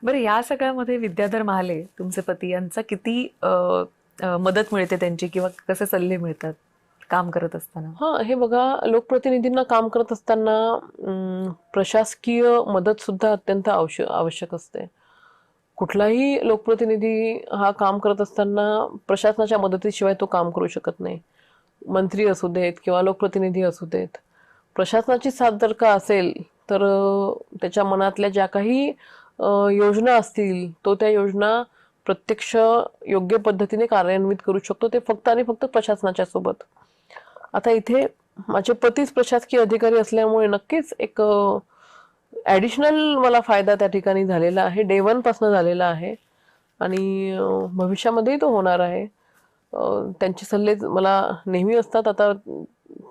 बरं, या सगळ्यामध्ये विद्याधर महाले तुमचे पती यांचा किती मदत मिळते त्यांची, किंवा कसे सल्ले मिळतात काम करत असताना? हे बघा, लोकप्रतिनिधींना काम करत असताना प्रशासकीय मदत सुद्धा अत्यंत आवश्यक असते. कुठलाही लोकप्रतिनिधी हा काम करत असताना प्रशासनाच्या मदतीशिवाय तो काम करू शकत नाही. मंत्री असू देत किंवा लोकप्रतिनिधी असू देत, प्रशासनाची साथ जर का असेल तर त्याच्या मनातल्या ज्या काही योजना असतील तो त्या योजना प्रत्यक्ष योग्य पद्धतीने कार्यान्वित करू शकतो, ते फक्त आणि फक्त प्रशासनाच्या सोबत. आता इथे माझे पतीच प्रशासकीय अधिकारी असल्यामुळे नक्कीच एक ॲडिशनल मला फायदा त्या ठिकाणी झालेला आहे, डे वन पासून झालेला आहे आणि भविष्यामध्येही तो होणार आहे. त्यांचे सल्ले मला नेहमी असतात. आता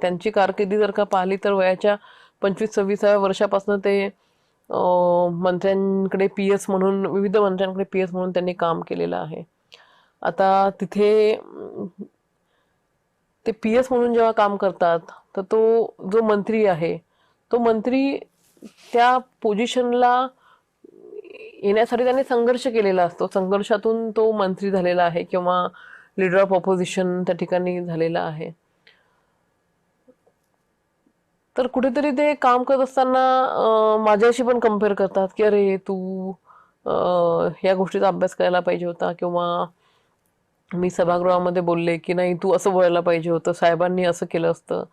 त्यांची कारकिर्दी जर का पाहिली तर वयाच्या 25-26व्या वर्षापासून ते मंत्र्यांकडे पीएस म्हणून, विविध मंत्र्यांकडे पीएस म्हणून त्यांनी काम केलेलं आहे. आता तिथे ते पीएस म्हणून जेव्हा काम करतात तर तो जो मंत्री आहे तो मंत्री त्या पोझिशनला येण्यासाठी त्याने संघर्ष केलेला असतो. संघर्षातून तो मंत्री झालेला आहे किंवा लीडर ऑफ ऑपोजिशन त्या ठिकाणी झालेला आहे. तर कुठेतरी ते काम करत असताना माझ्याशी पण कम्पेअर करतात की अरे तू ह्या गोष्टीचा अभ्यास करायला पाहिजे होता, किंवा मी सभागृहामध्ये बोलले की नाही तू असं बोलायला पाहिजे होतं, साहेबांनी असं केलं असतं,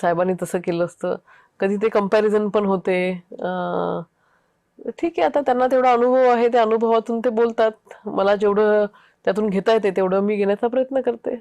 साहेबांनी तसं केलं असतं. कधी ते कंपॅरिझन पण होते. ठीक आहे, आता त्यांना तेवढा अनुभव आहे, त्या अनुभवातून ते बोलतात. मला जेवढं त्यातून घेता येते तेवढं मी घेण्याचा प्रयत्न करते.